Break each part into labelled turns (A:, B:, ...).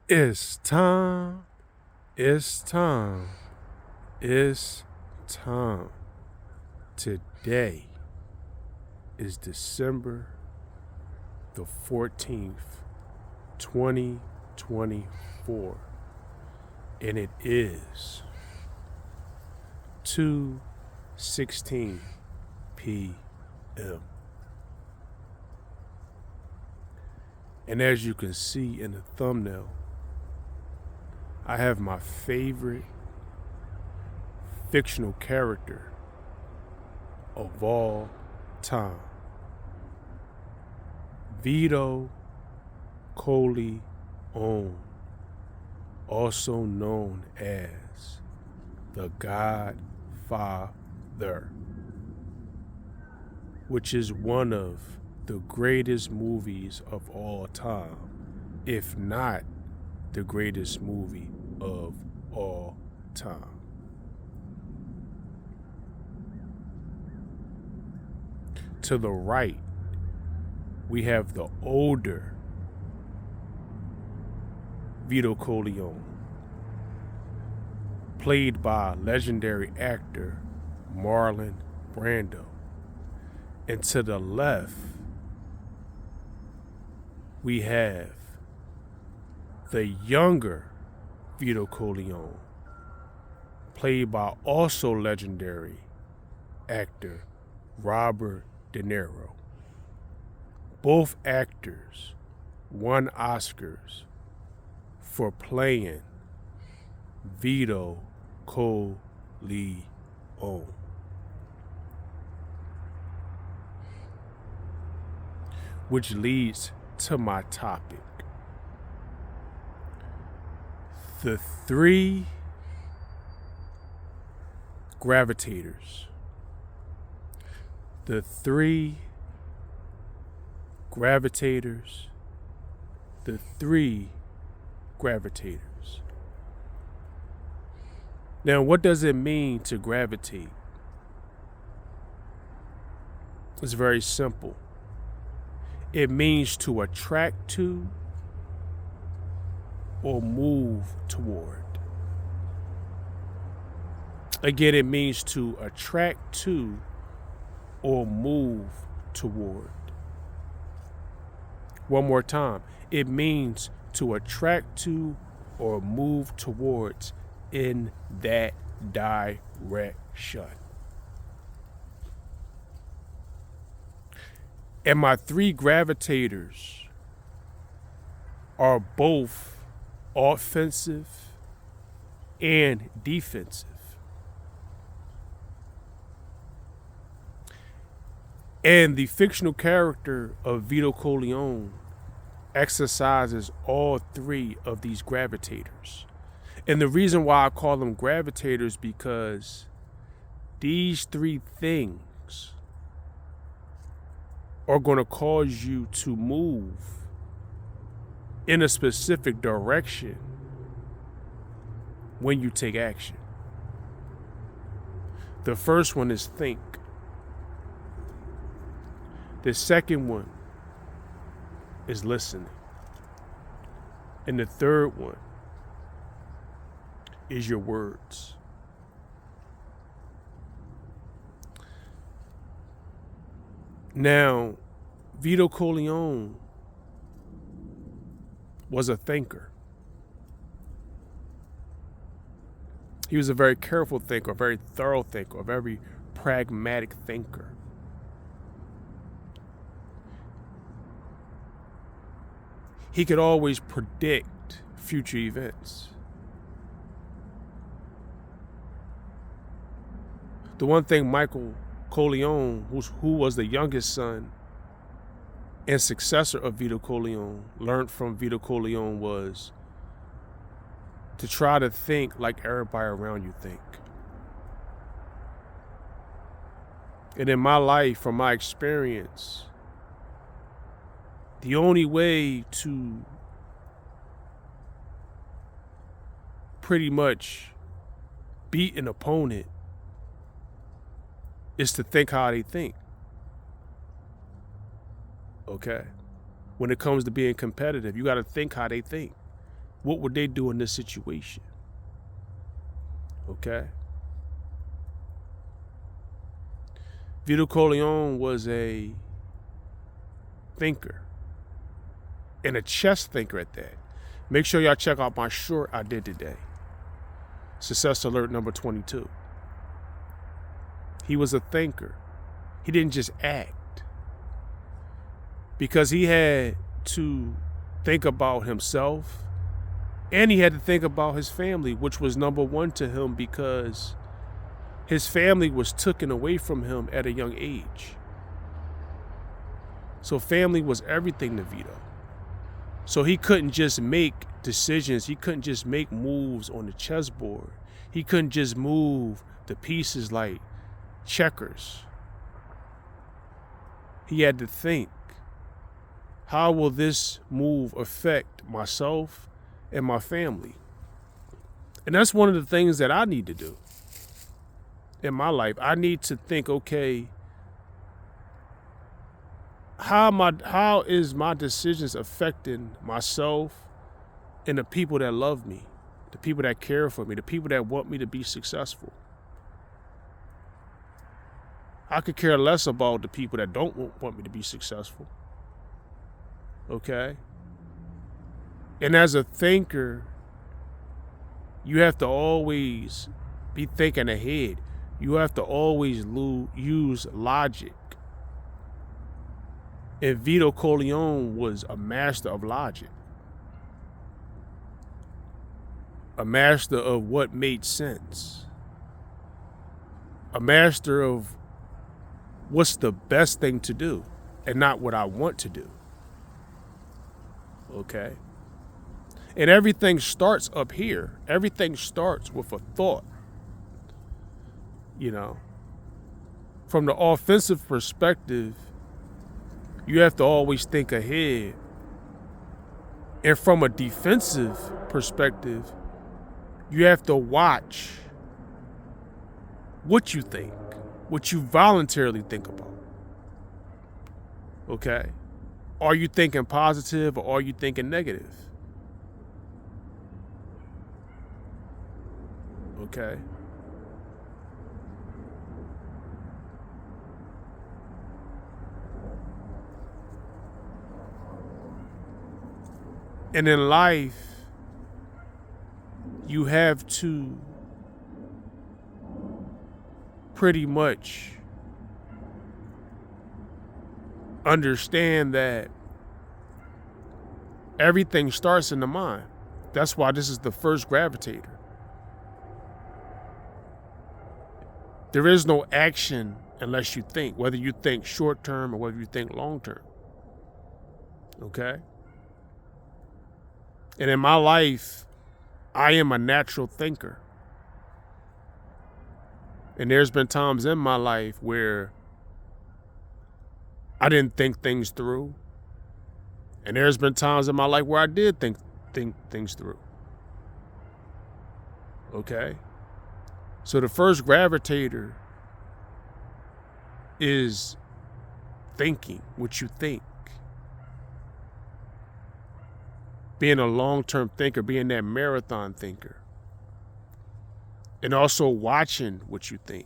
A: It's time. It's time. It's time. Today is December the 14th, 2024. And it is 2:16 p.m. And as you can see in the thumbnail, I have my favorite fictional character of all time, Vito Corleone, also known as the Godfather, which is one of the greatest movies of all time, if not the greatest movie of all time. To the right, we have the older Vito Corleone, played by legendary actor Marlon Brando. And to the left, we have the younger Vito Corleone, played by also legendary actor Robert De Niro. Both actors won Oscars for playing Vito Corleone. Which leads to my topic. The three gravitators. The three gravitators. The three gravitators. Now, what does it mean to gravitate? It's very simple. It means to attract to or move toward. Again, it means to attract to or move toward. One more time. It means to attract to or move towards in that direction. And my three gravitators are both offensive and defensive. And the fictional character of Vito Corleone exercises all three of these gravitators. And the reason why I call them gravitators because these three things are going to cause you to move in a specific direction when you take action. The first one is think. The second one is listening. And the third one is your words. Now, Vito Corleone was a thinker. He was a very careful thinker, a very thorough thinker, a very pragmatic thinker. He could always predict future events. The one thing Michael Corleone, who was the youngest son and successor of Vito Corleone, learned from Vito Corleone was to try to think like everybody around you think. And in my life, from my experience, the only way to pretty much beat an opponent is to think how they think. Okay? When it comes to being competitive, you got to think how they think. What would they do in this situation? Okay. Vito Corleone was a thinker, and a chess thinker at that. Make sure y'all check out my short I did today. Success alert number 22. He was a thinker. He didn't just act, because he had to think about himself, and he had to think about his family, which was number one to him, because his family was taken away from him at a young age. So family was everything to Vito. So he couldn't just make decisions. He couldn't just make moves on the chessboard. He couldn't just move the pieces like checkers. He had to think, how will this move affect myself and my family? And that's one of the things that I need to do in my life. I need to think, okay, how is my decisions affecting myself and the people that love me, the people that care for me, the people that want me to be successful? I could care less about the people that don't want me to be successful. Okay? And as a thinker, you have to always be thinking ahead. You have to always use logic. And Vito Corleone was a master of logic. A master of what made sense. A master of what's the best thing to do and not what I want to do. Okay? And everything starts up here. Everything starts with a thought. You know, from the offensive perspective, you have to always think ahead. And from a defensive perspective, you have to watch what you think, what you voluntarily think about. Okay? Are you thinking positive or are you thinking negative? Okay? And in life, you have to pretty much understand that everything starts in the mind. That's why this is the first gravitator. There is no action unless you think, whether you think short term or whether you think long term. Okay? And in my life, I am a natural thinker. And there's been times in my life where I didn't think things through. And there's been times in my life where I did think things through. Okay? So the first gravitator is thinking what you think. Being a long-term thinker, being that marathon thinker. And also watching what you think.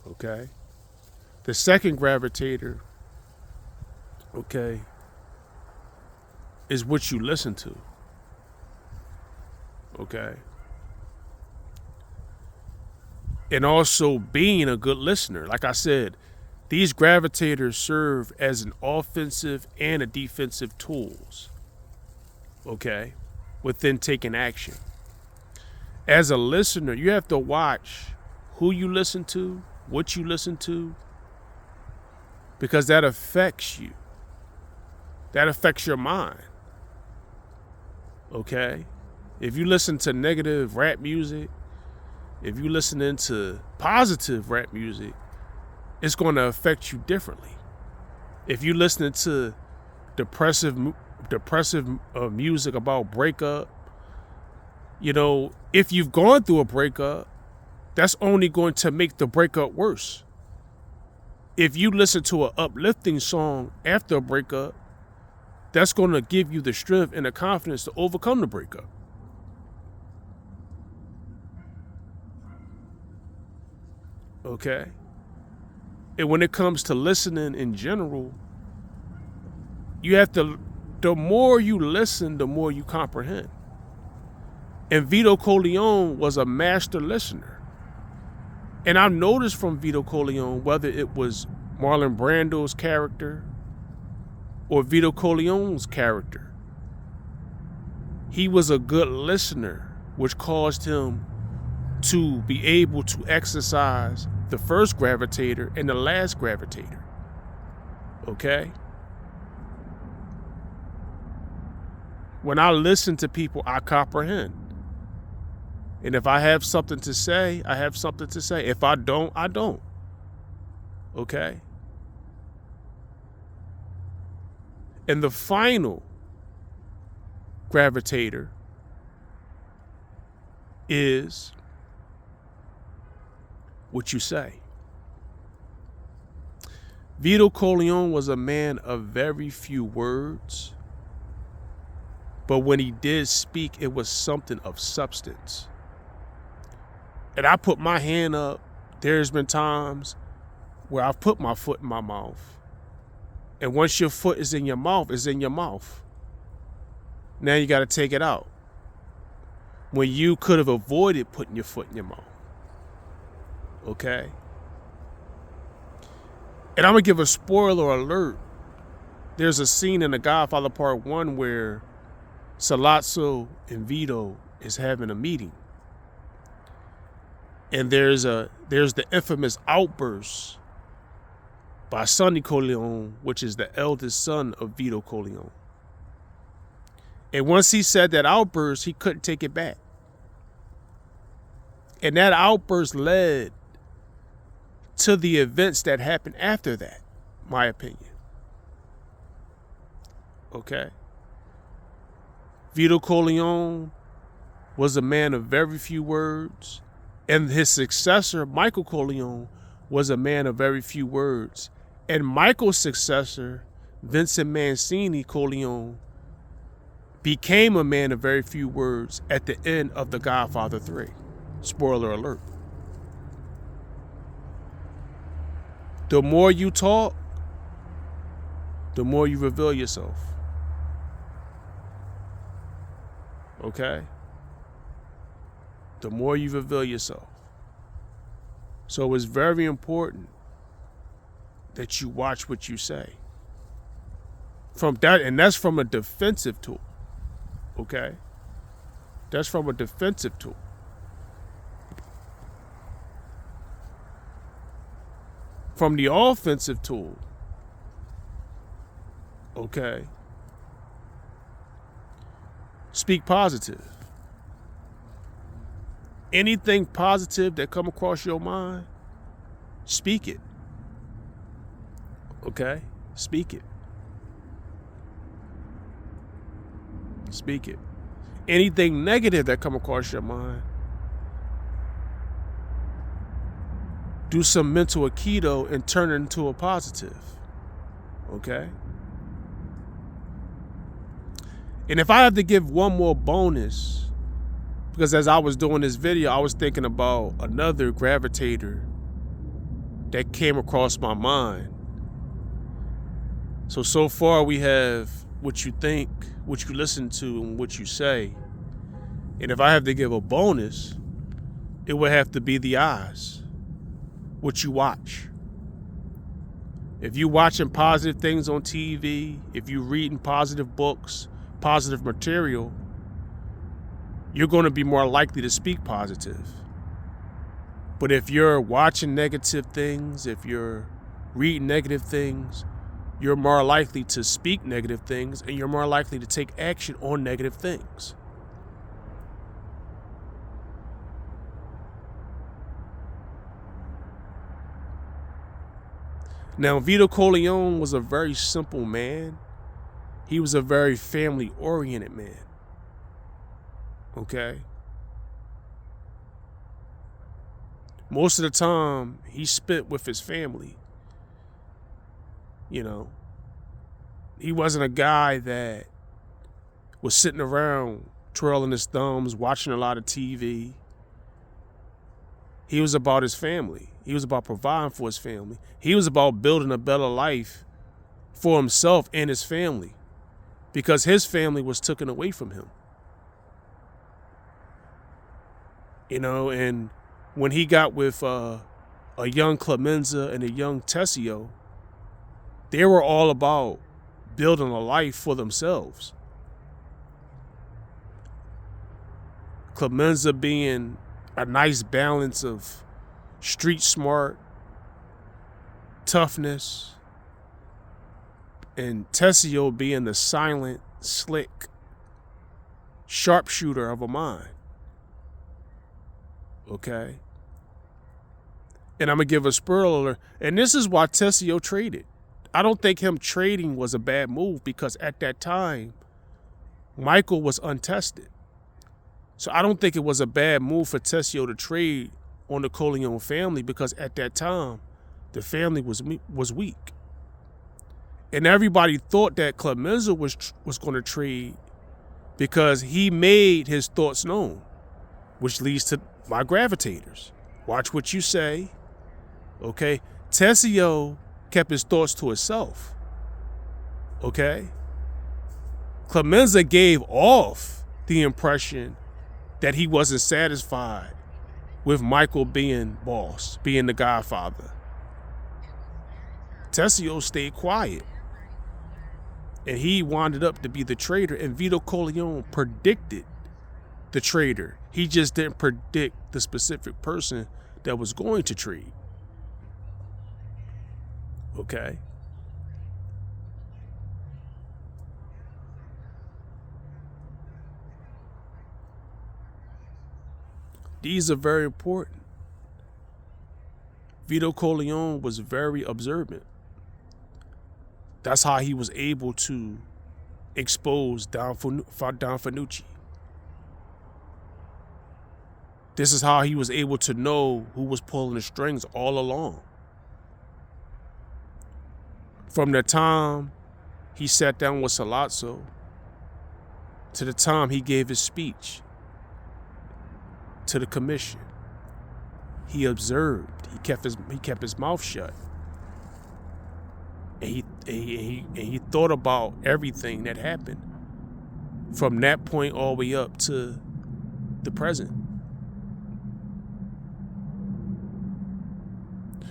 A: Okay? The second gravitator, okay, is what you listen to. Okay? And also being a good listener. Like I said, these gravitators serve as an offensive and a defensive tools. Okay? Within taking action. As a listener, you have to watch who you listen to, what you listen to, because that affects you. That affects your mind. Okay? If you listen to negative rap music, if you listen to positive rap music, it's going to affect you differently. If you listen to depressive music about breakup, you know, if you've gone through a breakup, that's only going to make the breakup worse. If you listen to an uplifting song after a breakup, that's going to give you the strength and the confidence to overcome the breakup. Okay? And when it comes to listening in general, you have to, the more you listen, the more you comprehend. And Vito Corleone was a master listener. And I've noticed from Vito Corleone, whether it was Marlon Brando's character or Vito Corleone's character, he was a good listener, which caused him to be able to exercise the first gravitator and the last gravitator. Okay? When I listen to people, I comprehend. And if I have something to say, I have something to say. If I don't, I don't. Okay? And the final gravitator is what you say. Vito Corleone was a man of very few words, but when he did speak, it was something of substance. And I put my hand up. There's been times where I've put my foot in my mouth. And once your foot is in your mouth, it's in your mouth. Now you got to take it out. When you could have avoided putting your foot in your mouth. Okay? And I'm going to give a spoiler alert. There's a scene in The Godfather Part 1 where Sollozzo and Vito is having a meeting. And there's the infamous outburst by Sonny Corleone, which is the eldest son of Vito Corleone. And once he said that outburst, he couldn't take it back. And that outburst led to the events that happened after that, my opinion. Okay? Vito Corleone was a man of very few words, and his successor, Michael Corleone, was a man of very few words. And Michael's successor, Vincent Mancini Corleone, became a man of very few words at the end of The Godfather 3. Spoiler alert. The more you talk, the more you reveal yourself. Okay? The more you reveal yourself. So it's very important that you watch what you say. From that, and that's from a defensive tool. Okay? That's from a defensive tool. From the offensive tool, okay, speak positive. Anything positive that come across your mind, speak it. Okay? Speak it. Speak it. Anything negative that come across your mind, do some mental aikido and turn it into a positive. Okay? And if I have to give one more bonus, because as I was doing this video, I was thinking about another gravitator that came across my mind. So far we have what you think, what you listen to, and what you say. And if I have to give a bonus, it would have to be the eyes. What you watch. If you're watching positive things on TV, if you're reading positive books, positive material, you're going to be more likely to speak positive. But if you're watching negative things, if you're reading negative things, you're more likely to speak negative things, and you're more likely to take action on negative things. Now, Vito Corleone was a very simple man. He was a very family-oriented man. Okay? Most of the time, he spent with his family. You know? He wasn't a guy that was sitting around twirling his thumbs, watching a lot of TV. He was about his family. He was about providing for his family. He was about building a better life for himself and his family, because his family was taken away from him. And when he got with a young Clemenza and a young Tessio, they were all about building a life for themselves. Clemenza being a nice balance of street smart, toughness, and Tessio being the silent, slick sharpshooter of a mind. Okay? And I'm going to give a spoiler, and this is why Tessio traded. I don't think him trading was a bad move, because at that time, Michael was untested. So I don't think it was a bad move for Tessio to trade on the Corleone family, because at that time, the family was weak. And everybody thought that Clemenza was going to trade because he made his thoughts known, which leads to my gravitators. Watch what you say. Okay? Tessio kept his thoughts to himself. Okay? Clemenza gave off the impression that he wasn't satisfied with Michael being boss, being the godfather. Tessio stayed quiet. And he wound up to be the traitor, and Vito Corleone predicted the traitor. He just didn't predict the specific person that was going to trade. Okay? These are very important. Vito Corleone was very observant. That's how he was able to expose Don Fanucci. This is how he was able to know who was pulling the strings all along. From the time he sat down with Sollozzo to the time he gave his speech to the commission, he observed. He kept his mouth shut. And he thought about everything that happened from that point all the way up to the present.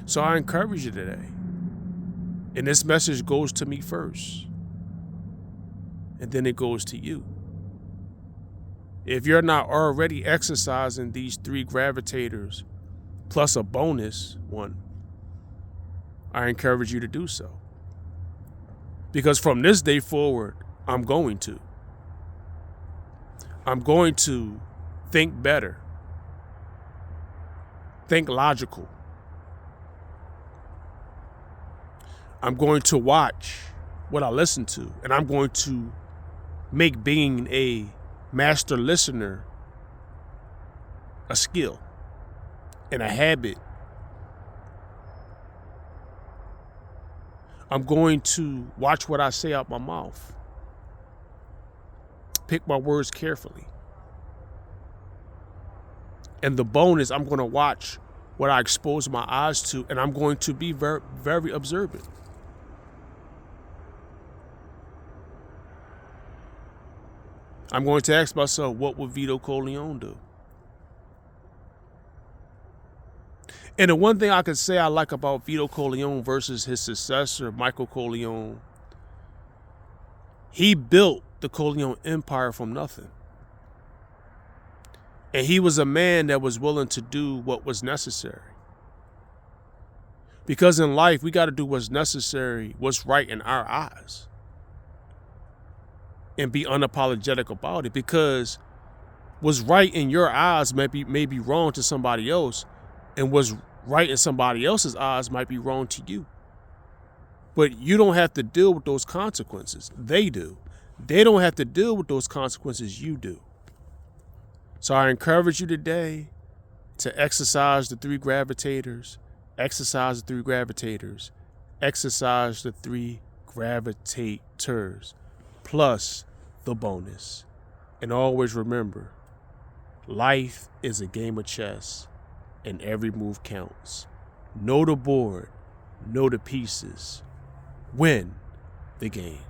A: So I encourage you today, and this message goes to me first, and then it goes to you. If you're not already exercising these 3 gravitators plus a bonus one, I encourage you to do so. Because from this day forward, I'm going to think better, think logical. I'm going to watch what I listen to, and I'm going to make being a master listener a skill and a habit. I'm going to watch what I say out my mouth. Pick my words carefully. And the bonus, I'm going to watch what I expose my eyes to, and I'm going to be very, very observant. I'm going to ask myself, what would Vito Corleone do? And the one thing I could say I like about Vito Corleone versus his successor, Michael Corleone, he built the Corleone empire from nothing. And he was a man that was willing to do what was necessary. Because in life, we got to do what's necessary, what's right in our eyes. And be unapologetic about it. Because what's right in your eyes may be wrong to somebody else. And what's right in somebody else's eyes might be wrong to you. But you don't have to deal with those consequences. They do. They don't have to deal with those consequences. You do. So I encourage you today to exercise the 3 gravitators, exercise the 3 gravitators, exercise the 3 Gravitators plus the bonus. And always remember, life is a game of chess and every move counts. Know the board, know the pieces, win the game.